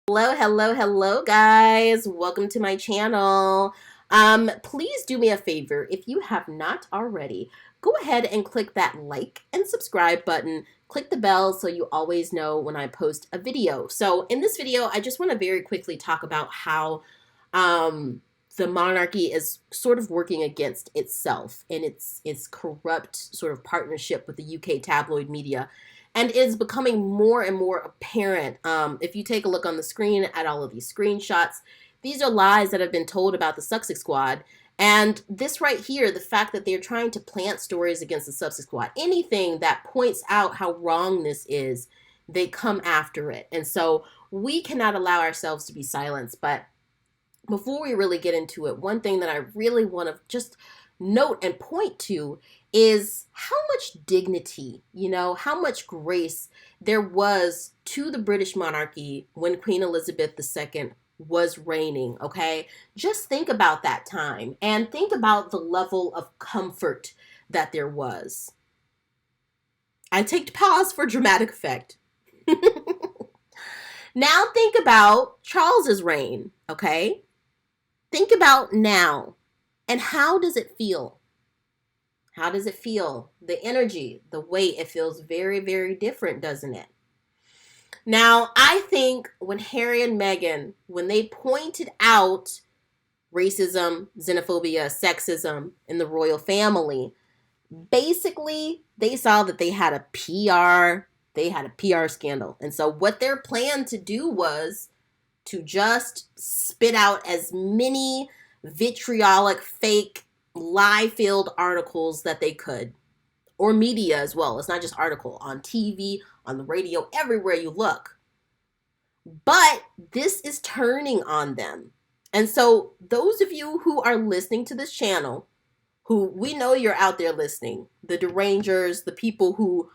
Hello, guys. Welcome to my channel. Please do me a favor. If you have not already, go ahead and click that like and subscribe button. Click the bell so you always know when I post a video. So in this video, I just want to very quickly talk about how the monarchy is sort of working against itself and its corrupt sort of partnership with the UK tabloid media, and is becoming more and more apparent. If you take a look on the screen at all of these screenshots, these are lies that have been told about the Sussex Squad. And this right here, the fact that they're trying to plant stories against the Sussex Squad, anything that points out how wrong this is, they come after it. And so we cannot allow ourselves to be silenced. But before we really get into it, one thing that I really want to just note and point to is how much dignity, how much grace there was to the British monarchy when Queen Elizabeth II was reigning, okay? Just think about that time and think about the level of comfort that there was. I take pause for dramatic effect. Now think about Charles's reign, okay? Think about now. And how does it feel? How does it feel? The energy, the weight, it feels very, very different, doesn't it? Now, I think when Harry and Meghan, when they pointed out racism, xenophobia, sexism in the royal family, basically they saw that they had a PR scandal. And so what their plan to do was to just spit out as many vitriolic, fake, lie-filled articles that they could, or media as well. It's not just article, on TV, on the radio, everywhere you look. But this is turning on them. And so those of you who are listening to this channel, who we know you're out there listening, the derangers, the people who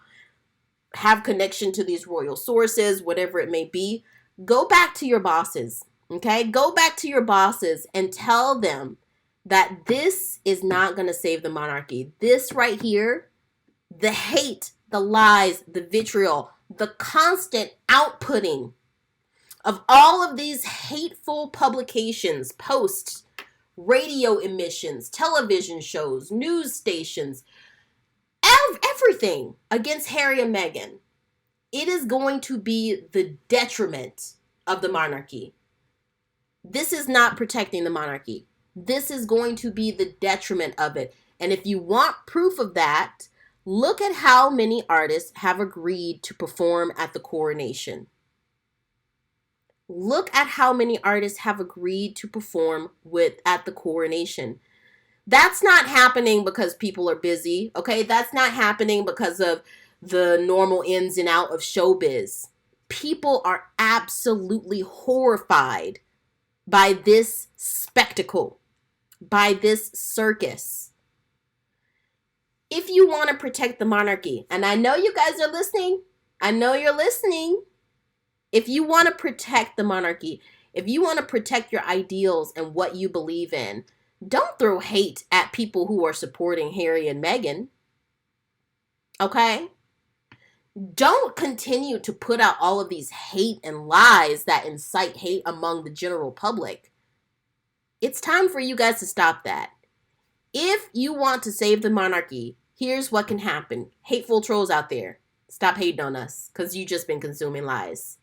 have connection to these royal sources, whatever it may be, go back to your bosses. Okay, go back to your bosses and tell them that this is not going to save the monarchy. This right here, the hate, the lies, the vitriol, the constant outputting of all of these hateful publications, posts, radio emissions, television shows, news stations, everything against Harry and Meghan. It is going to be the detriment of the monarchy. This is not protecting the monarchy. This is going to be the detriment of it. And if you want proof of that, look at how many artists have agreed to perform at the coronation. Look at how many artists have agreed to perform at the coronation. That's not happening because people are busy, okay? That's not happening because of the normal ins and out of showbiz. People are absolutely horrified by this spectacle, by this circus. If you want to protect the monarchy, and I know you guys are listening, I know you're listening. If you want to protect the monarchy, if you want to protect your ideals and what you believe in, don't throw hate at people who are supporting Harry and Meghan. Okay? Don't continue to put out all of these hate and lies that incite hate among the general public. It's time for you guys to stop that. If you want to save the monarchy, here's what can happen. Hateful trolls out there, stop hating on us because you've just been consuming lies.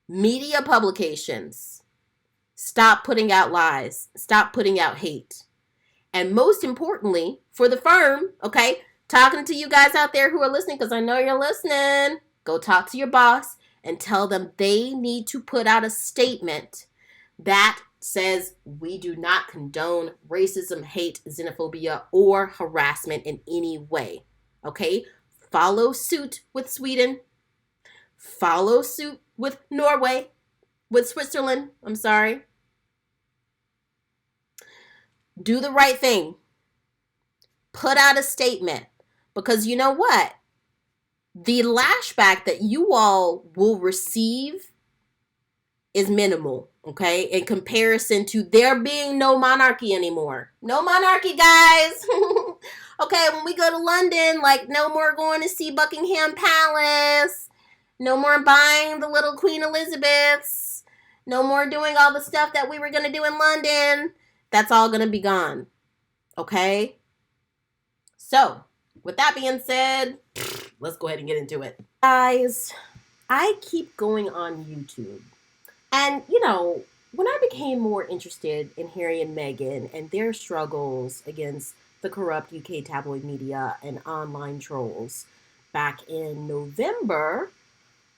Media publications, stop putting out lies. Stop putting out hate. And most importantly, for the firm, okay, talking to you guys out there who are listening, because I know you're listening, go talk to your boss and tell them they need to put out a statement that says we do not condone racism, hate, xenophobia, or harassment in any way. Okay? Follow suit with Sweden. Follow suit with Norway. With Switzerland. I'm sorry. Do the right thing. Put out a statement. Because you know what? The lashback that you all will receive is minimal, okay? In comparison to there being no monarchy anymore. No monarchy, guys! Okay, when we go to London, like, no more going to see Buckingham Palace. No more buying the little Queen Elizabeths. No more doing all the stuff that we were going to do in London. That's all going to be gone. Okay? So, with that being said, let's go ahead and get into it. Guys, I keep going on YouTube. And, when I became more interested in Harry and Meghan and their struggles against the corrupt UK tabloid media and online trolls back in November,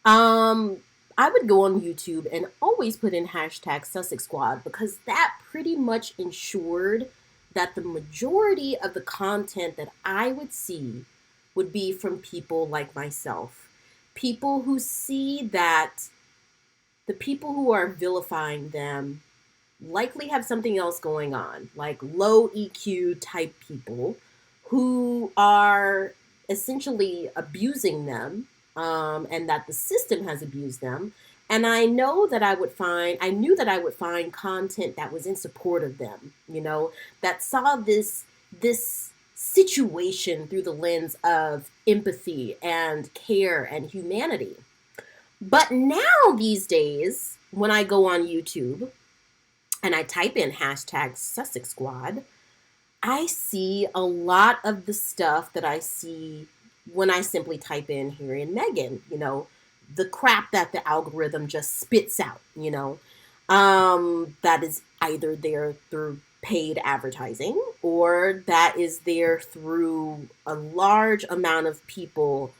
I would go on YouTube and always put in hashtag Sussex Squad because that pretty much ensured that the majority of the content that I would see would be from people like myself. People who see that the people who are vilifying them likely have something else going on, like low EQ type people who are essentially abusing them, and that the system has abused them. And I knew that I would find content that was in support of them, that saw this situation through the lens of empathy and care and humanity. But now these days, when I go on YouTube and I type in hashtag Sussex Squad, I see a lot of the stuff that I see when I simply type in Harry and Meghan, the crap that the algorithm just spits out, that is either there through paid advertising or that is there through a large amount of people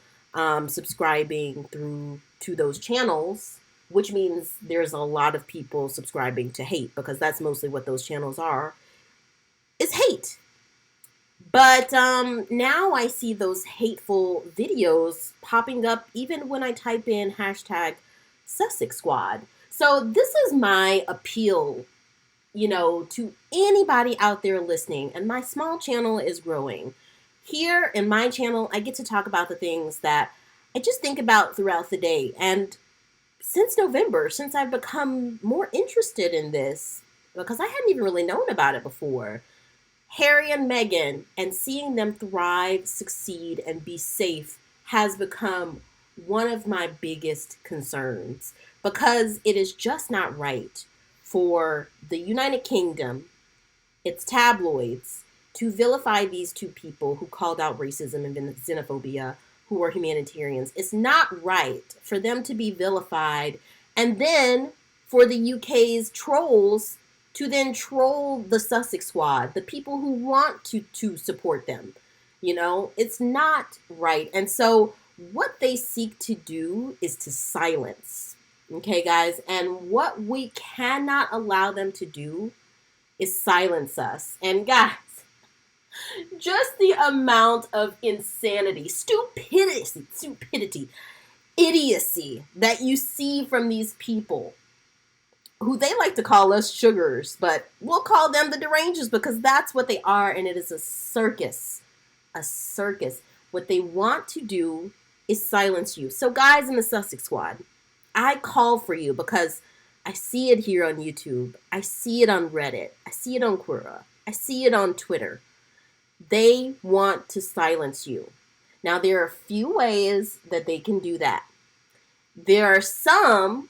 subscribing to those channels, which means there's a lot of people subscribing to hate because that's mostly what those channels are, is hate. But now I see those hateful videos popping up even when I type in hashtag Sussex Squad. So this is my appeal, to anybody out there listening. And my small channel is growing. Here in my channel, I get to talk about the things that I just think about throughout the day. And since November, since I've become more interested in this, because I hadn't even really known about it before, Harry and Meghan and seeing them thrive, succeed, and be safe has become one of my biggest concerns because it is just not right for the United Kingdom, its tabloids, to vilify these two people who called out racism and xenophobia, who are humanitarians. It's not right for them to be vilified and then for the UK's trolls to then troll the Sussex Squad, the people who want to support them. It's not right. And so what they seek to do is to silence. Okay, guys? And what we cannot allow them to do is silence us. And guys, just the amount of insanity, stupidity, idiocy that you see from these people who they like to call us sugars, but we'll call them the derangers because that's what they are, and it is a circus. A circus. What they want to do is silence you. So guys in the Sussex Squad, I call for you because I see it here on YouTube. I see it on Reddit. I see it on Quora. I see it on Twitter. They want to silence you. Now, there are a few ways that they can do that. There are some,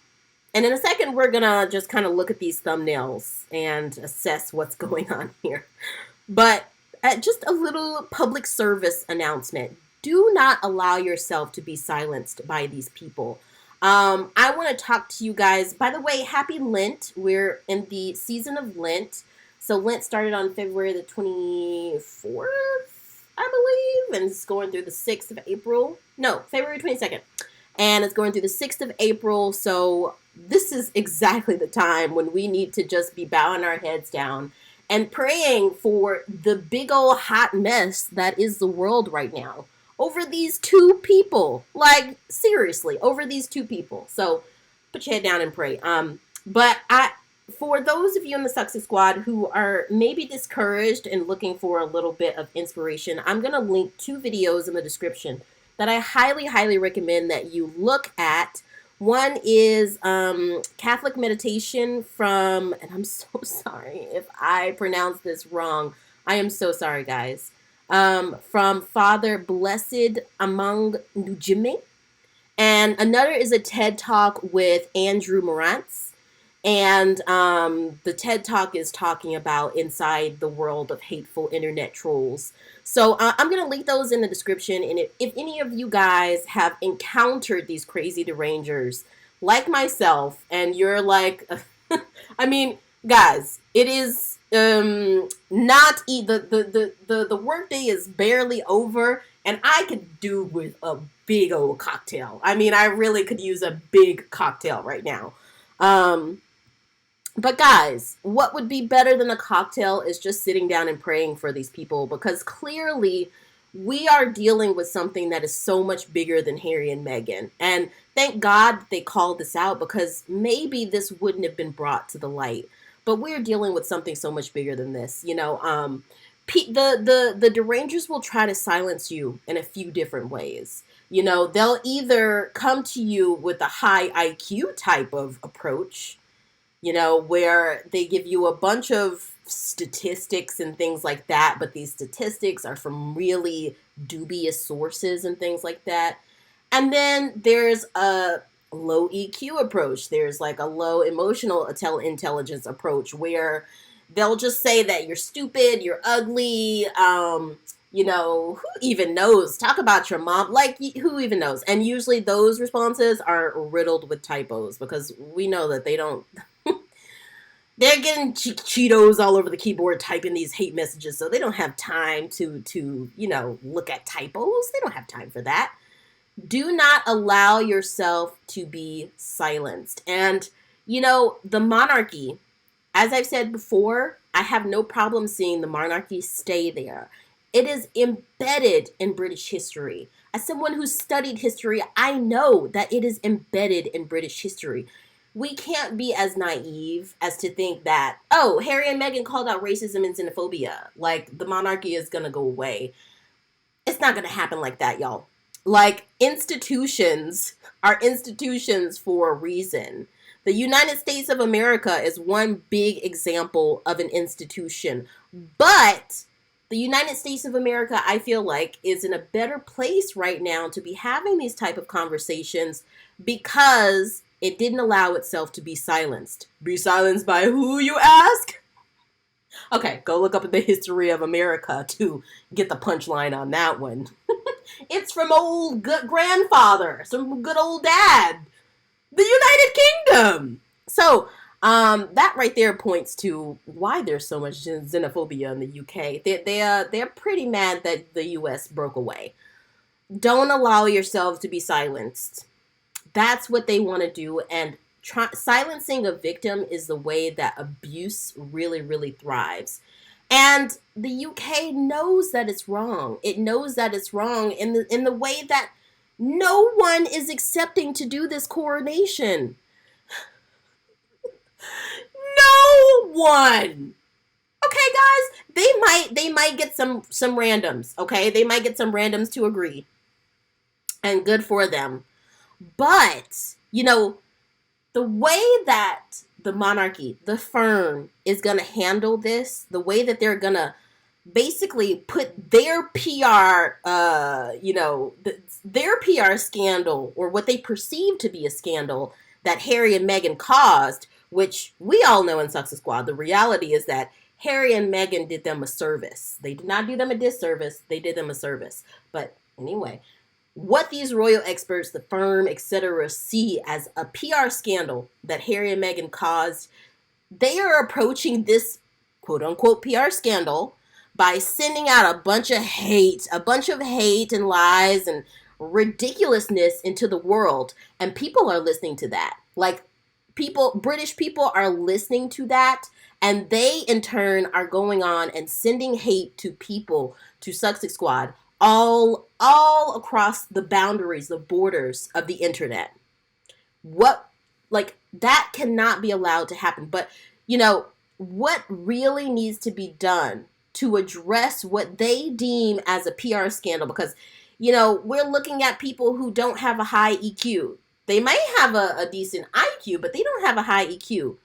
and in a second, we're going to just kind of look at these thumbnails and assess what's going on here. But just a little public service announcement. Do not allow yourself to be silenced by these people. I want to talk to you guys. By the way, happy Lent. We're in the season of Lent. So Lent started on February the 24th, I believe, and it's going through the 6th of April. No, February 22nd. And it's going through the 6th of April. So this is exactly the time when we need to just be bowing our heads down and praying for the big old hot mess that is the world right now over these two people. Like, seriously, over these two people. So put your head down and pray. For those of you in the Sussex Squad who are maybe discouraged and looking for a little bit of inspiration, I'm going to link 2 videos in the description that I highly, highly recommend that you look at. One is Catholic meditation from, and I'm so sorry if I pronounce this wrong. I am so sorry, guys. From Father Blessed Among Njime. And another is a TED Talk with Andrew Marantz. And the TED Talk is talking about inside the world of hateful internet trolls. So I'm going to link those in the description. And if any of you guys have encountered these crazy derangers like myself, and you're like, I mean, guys, it is not the workday is barely over, and I could do with a big old cocktail. I mean, I really could use a big cocktail right now. But guys, what would be better than a cocktail is just sitting down and praying for these people, because clearly we are dealing with something that is so much bigger than Harry and Meghan. And thank God they called this out, because maybe this wouldn't have been brought to the light. But we're dealing with something so much bigger than this. You know, the derangers will try to silence you in a few different ways. You know, they'll either come to you with a high IQ type of approach, you know, where they give you a bunch of statistics and things like that, but these statistics are from really dubious sources and things like that. And then there's a low EQ approach. There's like a low emotional intelligence approach where they'll just say that you're stupid, you're ugly, you know, who even knows? Talk about your mom. Like, who even knows? And usually those responses are riddled with typos, because we know that they don't... They're getting Cheetos all over the keyboard typing these hate messages, so they don't have time to you know, look at typos. They don't have time for that. Do not allow yourself to be silenced. And, you know, the monarchy, as I've said before, I have no problem seeing the monarchy stay there. It is embedded in British history. As someone who studied history, I know that it is embedded in British history. We can't be as naive as to think that, oh, Harry and Meghan called out racism and xenophobia, like the monarchy is going to go away. It's not going to happen like that, y'all. Like, institutions are institutions for a reason. The United States of America is one big example of an institution. But the United States of America, I feel like, is in a better place right now to be having these type of conversations, because it didn't allow itself to be silenced. Be silenced by who, you ask? Okay, go look up the history of America to get the punchline on that one. It's from old good grandfather, some good old dad, the United Kingdom. So, that right there points to why there's so much xenophobia in the UK. They're pretty mad that the US broke away. Don't allow yourself to be silenced. That's what they want to do, and silencing a victim is the way that abuse really, really thrives. And the UK knows that it's wrong. It knows that it's wrong in the way that no one is accepting to do this coronation. No one. Okay, guys, they might get some randoms. Okay, they might get some randoms to agree, and good for them. But, you know, the way that the monarchy, the firm, is going to handle this, the way that they're going to basically put their PR, you know, their PR scandal, or what they perceive to be a scandal that Harry and Meghan caused, which we all know in Sussex Squad, the reality is that Harry and Meghan did them a service. They did not do them a disservice. They did them a service. But anyway, what these royal experts, the firm, etc., see as a PR scandal that Harry and Meghan caused, they are approaching this quote-unquote PR scandal by sending out a bunch of hate and lies and ridiculousness into the world. And people are listening to that. Like, British people are listening to that, and they in turn are going on and sending hate to people, to Sussex Squad, all across the boundaries, the borders of the internet. That cannot be allowed to happen. But, you know, what really needs to be done to address what they deem as a PR scandal, because, you know, we're looking at people who don't have a high EQ. They might have a decent IQ, but they don't have a high EQ.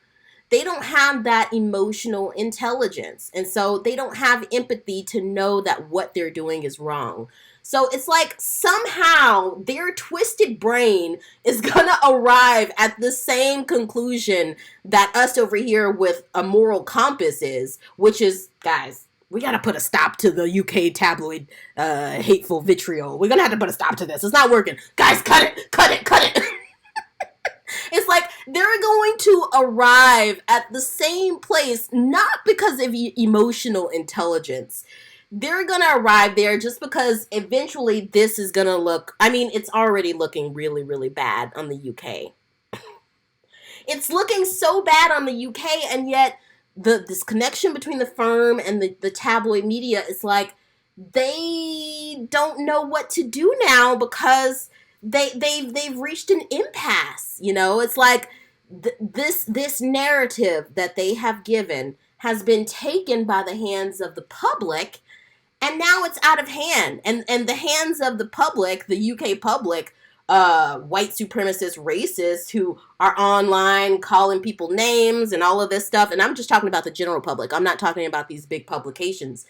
They don't have that emotional intelligence. And so they don't have empathy to know that what they're doing is wrong. So it's like somehow their twisted brain is gonna arrive at the same conclusion that us over here with a moral compass is, which is, guys, we gotta put a stop to the UK tabloid hateful vitriol. We're gonna have to put a stop to this. It's not working. Guys, cut it, cut it, cut it. It's like they're going to arrive at the same place, not because of emotional intelligence. They're going to arrive there just because eventually this is going to look, I mean, it's already looking really, really bad on the UK. It's looking so bad on the UK, and yet this connection between the firm and the tabloid media is like they don't know what to do now because they've reached an impasse. You know, it's like this narrative that they have given has been taken by the hands of the public, and now it's out of hand. And the hands of the public, the UK public, white supremacist racists who are online calling people names and all of this stuff. And I'm just talking about the general public. I'm not talking about these big publications.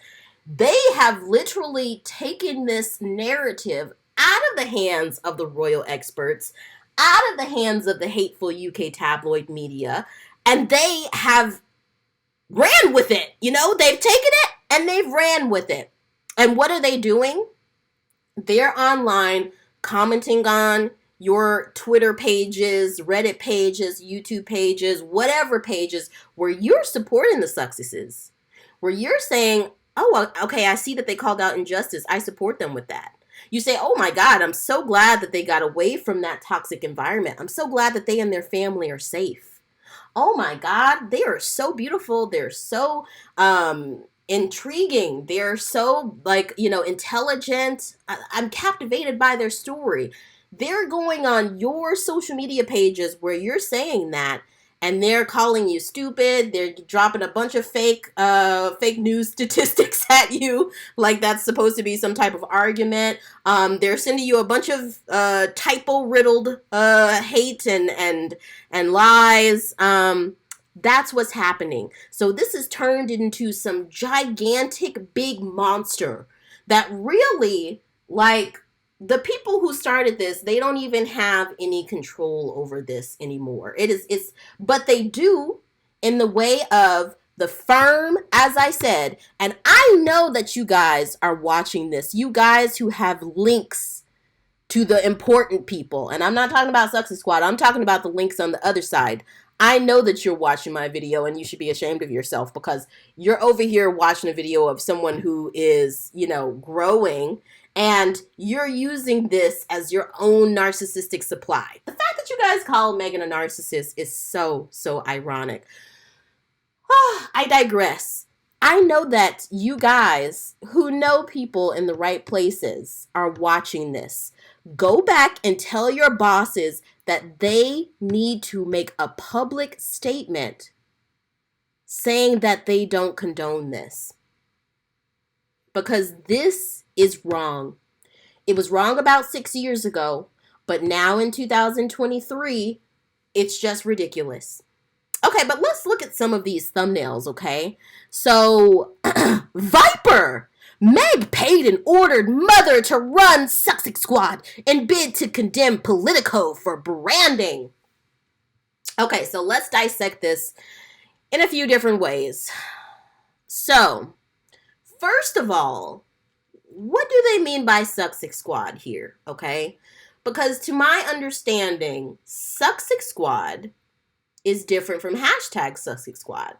They have literally taken this narrative out of the hands of the royal experts, out of the hands of the hateful UK tabloid media, and they have ran with it. You know, they've taken it and they've ran with it. And what are they doing? They're online commenting on your Twitter pages, Reddit pages, YouTube pages, whatever pages where you're supporting the Sussexes, where you're saying, oh, well, okay, I see that they called out injustice. I support them with that. You say, oh my God, I'm so glad that they got away from that toxic environment. I'm so glad that they and their family are safe. Oh my God, they are so beautiful. They're so intriguing. They're so, like, you know, intelligent. I'm captivated by their story. They're going on your social media pages where you're saying that, and they're calling you stupid. They're dropping a bunch of fake news statistics at you, like that's supposed to be some type of argument. They're sending you a bunch of typo-riddled hate and lies. That's what's happening. So this is turned into some gigantic big monster that really, like, the people who started this, they don't even have any control over this anymore. But they do in the way of the firm, as I said, and I know that you guys are watching this. You guys who have links to the important people, and I'm not talking about Sussex Squad. I'm talking about the links on the other side. I know that you're watching my video and you should be ashamed of yourself because you're over here watching a video of someone who is, you know, growing, and you're using this as your own narcissistic supply. The fact that you guys call Meghan a narcissist is so ironic. I digress. I know that you guys who know people in the right places are watching this. Go back and tell your bosses that they need to make a public statement saying that they don't condone this. Because this is wrong. It was wrong about 6 years ago, but now in 2023, it's just ridiculous. Okay, but let's look at some of these thumbnails, okay? So, Viper! Meg paid an ordered mother to run Sussex Squad in bid to condemn Politico for branding. Okay, so let's dissect this in a few different ways. So, first of all, what do they mean by Sussex Squad here, okay? Because to my understanding, Sussex Squad is different from hashtag Sussex Squad.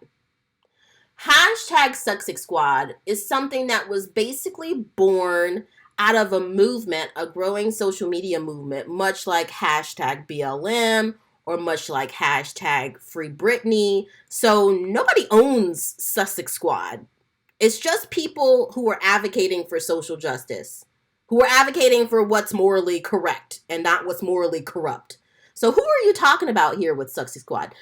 Hashtag Sussex Squad is something that was basically born out of a movement, a growing social media movement, much like hashtag BLM or much like hashtag Free Britney. So nobody owns Sussex Squad. It's just people who are advocating for social justice, who are advocating for what's morally correct and not what's morally corrupt. So who are you talking about here with Sussex Squad?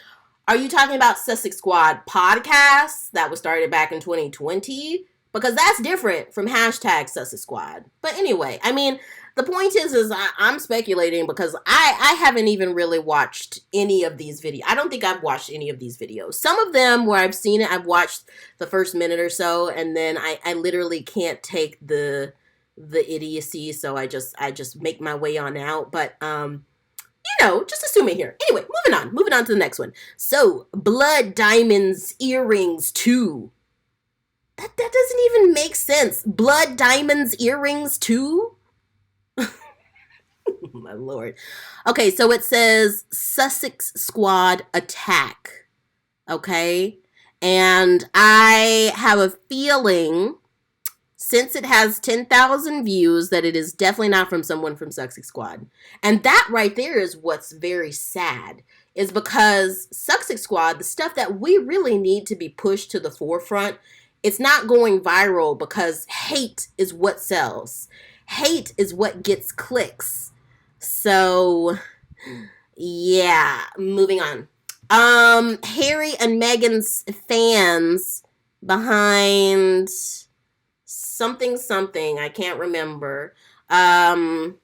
Are you talking about Sussex Squad podcasts that was started back in 2020? Because that's different from hashtag Sussex Squad. But anyway, I mean, the point is I'm speculating because I haven't even really watched any of these videos. I don't think I've watched any of these videos. Some of them where I've seen it, I've watched the first minute or so, and then I literally can't take the the idiocy, so I just make my way on out. But just assuming here. Anyway, moving on to the next one. So, blood diamonds earrings too. That doesn't even make sense. Blood diamonds earrings too? My lord. Okay, so it says Sussex Squad attack. Okay? And I have a feeling, since it has 10,000 views, that it is definitely not from someone from Sussex Squad. And that right there is what's very sad, is because Sussex Squad, the stuff that we really need to be pushed to the forefront, it's not going viral because hate is what sells. Hate is what gets clicks. So, yeah, moving on. Harry and Meghan's fans behind something, I can't remember. Harry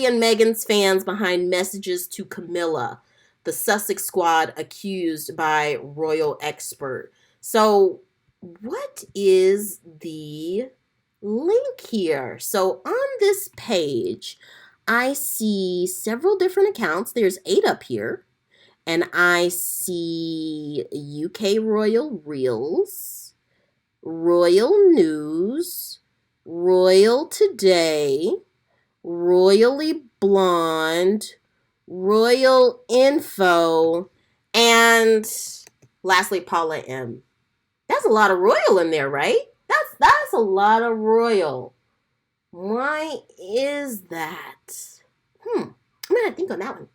and Meghan's fans behind messages to Camilla, the Sussex Squad accused by royal expert. So, what is the link here? So, on this page, I see several different accounts. There's 8 up here. And I see UK Royal Reels, Royal News, Royal Today, Royally Blonde, Royal Info, and lastly, Paula M. That's a lot of royal in there, right? That's a lot of royal. Why is that? I'm gonna think on that one.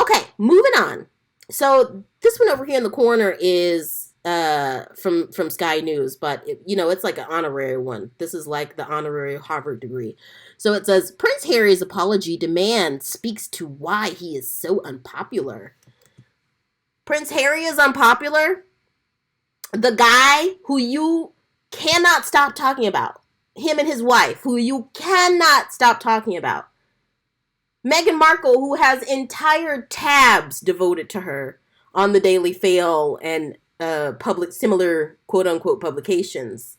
Okay, moving on. So this one over here in the corner is from Sky News, but it's like an honorary one. This is like the honorary Harvard degree. So it says, Prince Harry's apology demand speaks to why he is so unpopular. Prince Harry is unpopular? The guy who you cannot stop talking about. Him and his wife, who you cannot stop talking about. Meghan Markle, who has entire tabs devoted to her on the Daily Fail and similar quote-unquote publications.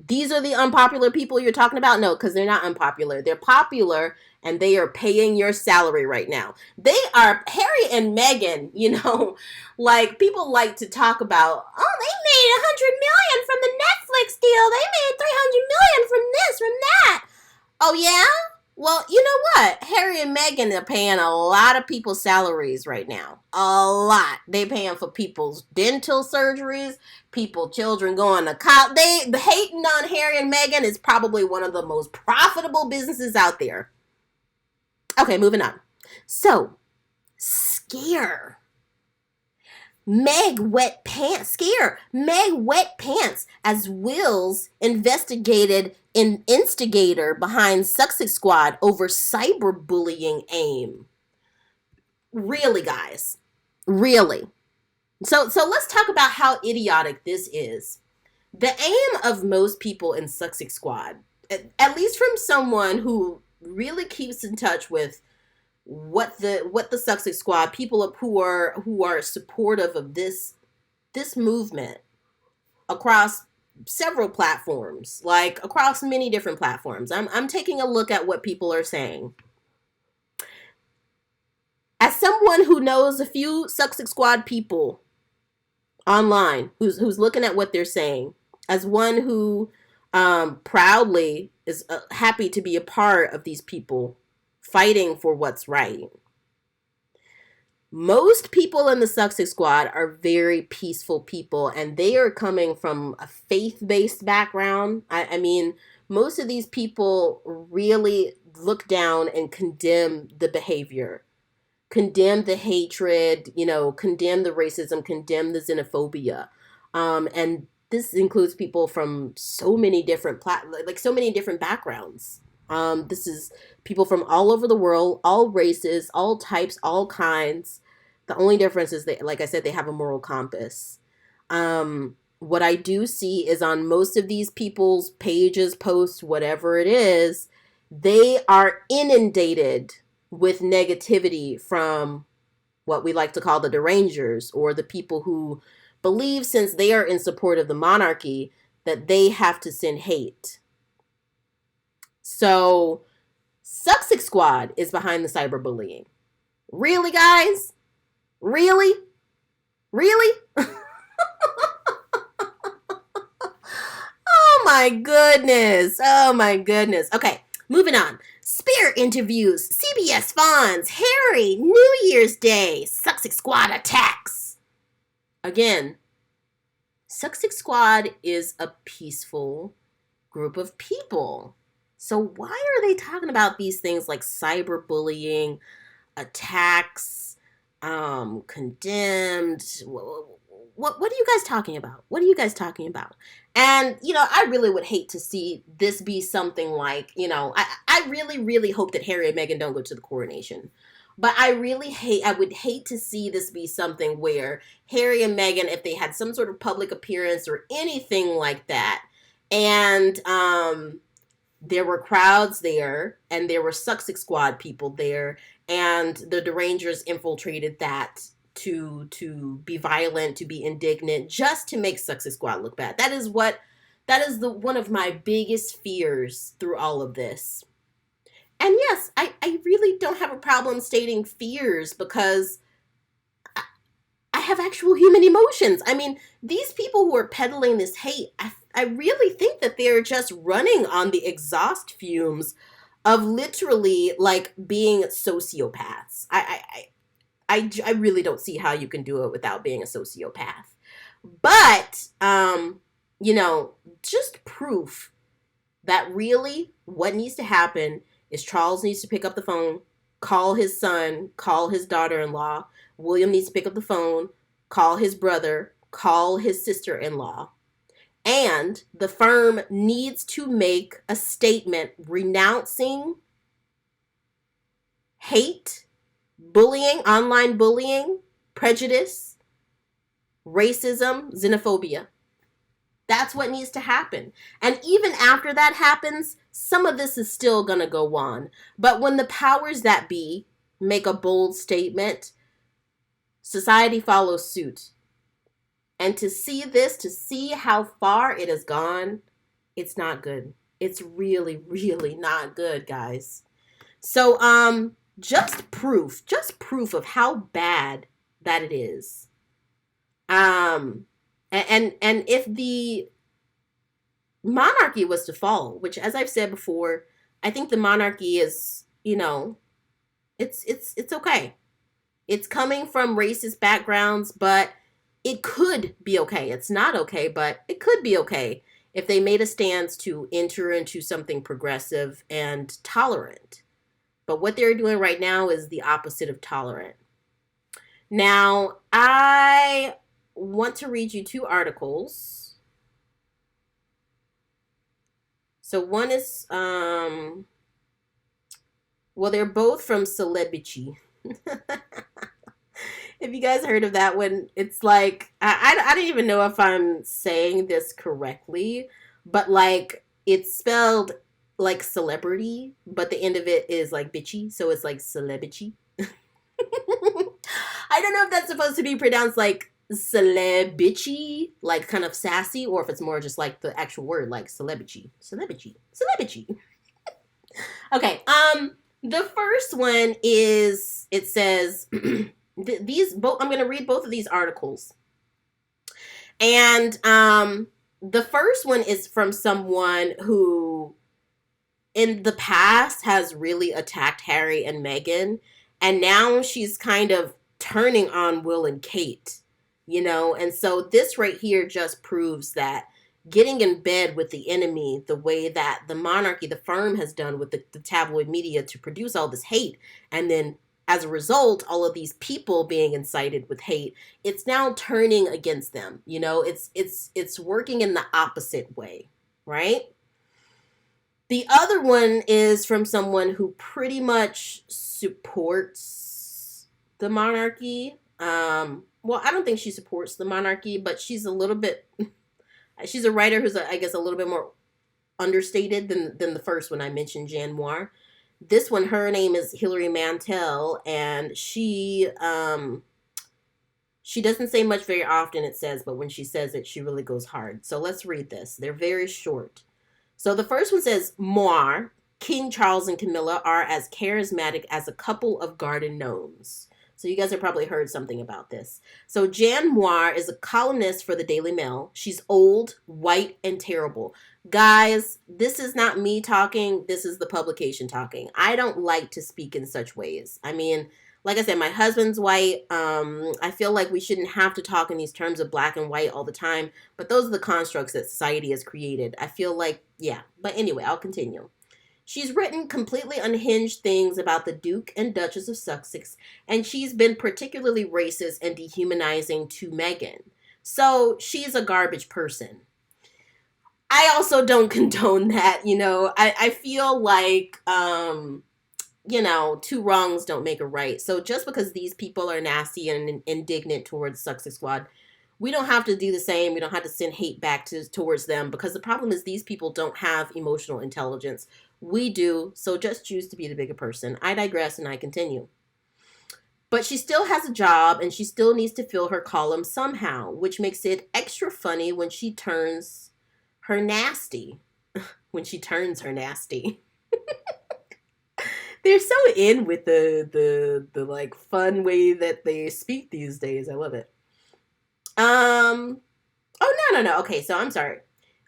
These are the unpopular people you're talking about? No, because they're not unpopular. They're popular, and they are paying your salary right now. They are, Harry and Meghan, like, people like to talk about, oh, they made $100 million from the Netflix deal. They made $300 million from this, from that. Oh, yeah? Well, you know what? Harry and Meghan are paying a lot of people's salaries right now. A lot. They paying for people's dental surgeries, children going to college. The hating on Harry and Meghan is probably one of the most profitable businesses out there. Okay, moving on. So, scare. Meg wet pants as Will's investigated an instigator behind Sussex Squad over cyberbullying aim. Really, guys? Really? So let's talk about how idiotic this is. The aim of most people in Sussex Squad, at least from someone who really keeps in touch with what the Sussex Squad, people who are supportive of this movement across several platforms, like across many different platforms. I'm taking a look at what people are saying. As someone who knows a few Sussex Squad people online, who's looking at what they're saying, as one who proudly is happy to be a part of these people fighting for what's right. Most people in the Sussex Squad are very peaceful people, and they are coming from a faith-based background. I mean, most of these people really look down and condemn the behavior, condemn the hatred, condemn the racism, condemn the xenophobia. And this includes people from so many different so many different backgrounds. This is people from all over the world, all races, all types, all kinds. The only difference is like I said, they have a moral compass. What I do see is on most of these people's pages, posts, whatever it is, they are inundated with negativity from what we like to call the derangers, or the people who believe, since they are in support of the monarchy, that they have to send hate. So Sussex Squad is behind the cyberbullying. Really, guys? Really? Really? Oh my goodness. Oh my goodness. Okay, moving on. Spear interviews, CBS Fonz, Harry, New Year's Day, Sussex Squad attacks. Again, Sussex Squad is a peaceful group of people. So why are they talking about these things like cyberbullying, attacks, condemned? What are you guys talking about? What are you guys talking about? And, I really would hate to see this be something like, I really, really hope that Harry and Meghan don't go to the coronation. But I would hate to see this be something where Harry and Meghan, if they had some sort of public appearance or anything like that, and there were crowds there, and there were Sussex Squad people there, and the Derangers infiltrated that to be violent, to be indignant, just to make Sussex Squad look bad. That is one of my biggest fears through all of this. And yes, I really don't have a problem stating fears because I have actual human emotions. I mean, these people who are peddling this hate, I really think that they're just running on the exhaust fumes of literally like being sociopaths. I really don't see how you can do it without being a sociopath. But, just proof that really what needs to happen is Charles needs to pick up the phone, call his son, call his daughter-in-law. William needs to pick up the phone, call his brother, call his sister-in-law. And the firm needs to make a statement renouncing hate, bullying, online bullying, prejudice, racism, xenophobia. That's what needs to happen. And even after that happens, some of this is still going to go on. But when the powers that be make a bold statement, society follows suit. And to see how far it has gone, it's not good. It's really, really not good, guys. So, just proof of how bad that it is. And if the monarchy was to fall, which, as I've said before, I think the monarchy is, it's okay. It's coming from racist backgrounds, but it could be okay. It's not okay, but it could be okay if they made a stance to enter into something progressive and tolerant. But what they're doing right now is the opposite of tolerant. Now, I want to read you two articles. So one is, they're both from Celebrity. If you guys heard of that one, it's like, I don't even know if I'm saying this correctly, but like, it's spelled like celebrity, but the end of it is like bitchy, so it's like celebrity. I don't know if that's supposed to be pronounced like celebitchy, like kind of sassy, or if it's more just like the actual word, like celebrity. Okay, the first one is, it says, I'm going to read both of these articles. And the first one is from someone who in the past has really attacked Harry and Meghan, and now she's kind of turning on Will and Kate, and so this right here just proves that getting in bed with the enemy, the way that the monarchy, the firm, has done with the tabloid media to produce all this hate, and then as a result, all of these people being incited with hate, it's now turning against them. It's working in the opposite way, right? The other one is from someone who pretty much supports the monarchy. I don't think she supports the monarchy, but she's a little bit, she's a writer who's, I guess, a little bit more understated than the first one I mentioned, Jan Moir. This one, her name is Hilary Mantel, and she doesn't say much very often, it says, but when she says it, she really goes hard. So let's read this. They're very short. So the first one says, Moir, King Charles and Camilla are as charismatic as a couple of garden gnomes. So you guys have probably heard something about this. So Jan Moir is a columnist for the Daily Mail. She's old, white, and terrible. Guys, this is not me talking. This is the publication talking. I don't like to speak in such ways. I mean, like I said, my husband's white. I feel like we shouldn't have to talk in these terms of black and white all the time. But those are the constructs that society has created. I feel like, yeah. But anyway, I'll continue. She's written completely unhinged things about the Duke and Duchess of Sussex, and she's been particularly racist and dehumanizing to Meghan. So she's a garbage person. I also don't condone that, you know. I feel like, you know, two wrongs don't make a right. So just because these people are nasty and indignant towards Sussex Squad, we don't have to do the same. We don't have to send hate back towards them, because the problem is these people don't have emotional intelligence. We do, so just choose to be the bigger person. I digress and I continue. But she still has a job and she still needs to fill her column somehow, which makes it extra funny when she turns her nasty. When she turns her nasty. They're so in with the like fun way that they speak these days. I love it. Oh, no. Okay, so I'm sorry.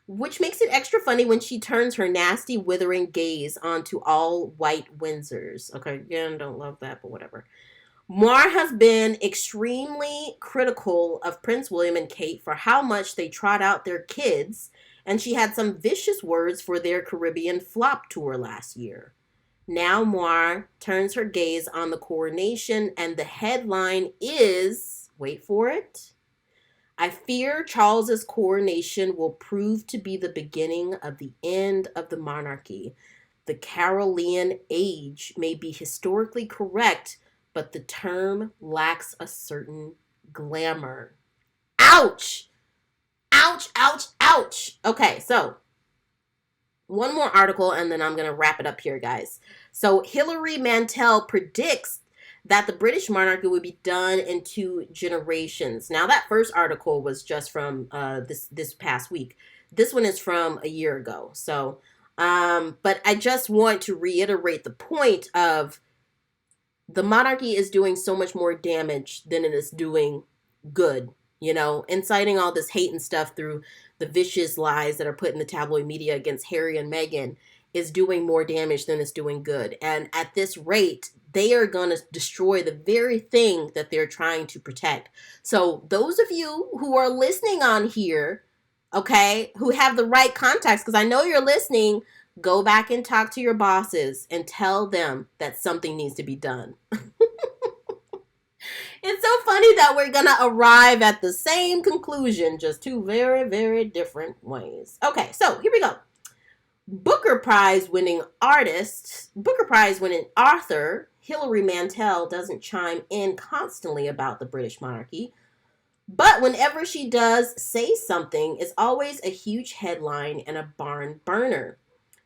Which makes it extra funny when she turns her nasty, withering gaze onto all white Windsors. Okay, again, don't love that, but whatever. Moir has been extremely critical of Prince William and Kate for how much they trot out their kids, and she had some vicious words for their Caribbean flop tour last year. Now Moir turns her gaze on the coronation, and the headline is, wait for it, I fear Charles's coronation will prove to be the beginning of the end of the monarchy. The Carolean age may be historically correct, but the term lacks a certain glamour. Ouch! Ouch, ouch, ouch. Okay, so one more article and then I'm going to wrap it up here, guys. So Hilary Mantel predicts that the British monarchy would be done in 2 generations. Now, that first article was just from this past week. This one is from a year ago. So, but I just want to reiterate the point of the monarchy is doing so much more damage than it is doing good. You know, inciting all this hate and stuff through the vicious lies that are put in the tabloid media against Harry and Meghan is doing more damage than it's doing good. And at this rate, they are going to destroy the very thing that they're trying to protect. So those of you who are listening on here, okay, who have the right contacts, because I know you're listening, go back and talk to your bosses and tell them that something needs to be done. It's so funny that we're going to arrive at the same conclusion, just 2 very, very different ways. Okay, so here we go. Booker Prize winning author Hilary Mantel doesn't chime in constantly about the British monarchy, but whenever she does say something, it's always a huge headline and a barn burner.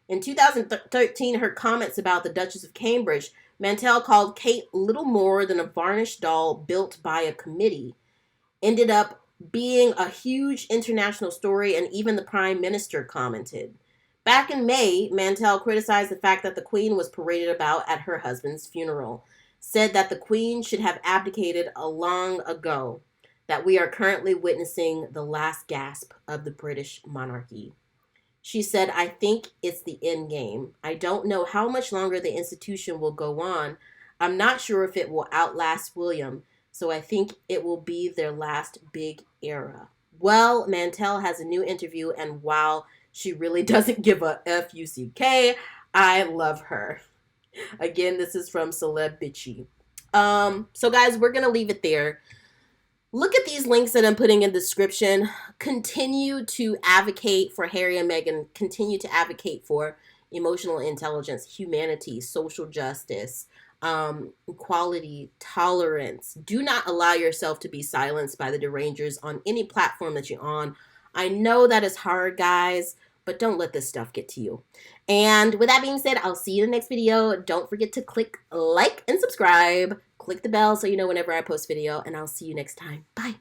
In 2013, her comments about the Duchess of Cambridge, Mantel called Kate little more than a varnished doll built by a committee, ended up being a huge international story, and even the Prime Minister commented. Back in May, Mantel criticized the fact that the Queen was paraded about at her husband's funeral, said that the Queen should have abdicated long ago, that we are currently witnessing the last gasp of the British monarchy. She said, I think it's the end game. I don't know how much longer the institution will go on. I'm not sure if it will outlast William, so I think it will be their last big era. Well, Mantel has a new interview, and wow, she really doesn't give a F-U-C-K. I love her. Again, this is from Celeb Bitchy. So guys, we're going to leave it there. Look at these links that I'm putting in the description. Continue to advocate for Harry and Meghan. Continue to advocate for emotional intelligence, humanity, social justice, equality, tolerance. Do not allow yourself to be silenced by the derangers on any platform that you're on. I know that is hard, guys, but don't let this stuff get to you. And with that being said, I'll see you in the next video. Don't forget to click like and subscribe. Click the bell so you know whenever I post video, and I'll see you next time. Bye.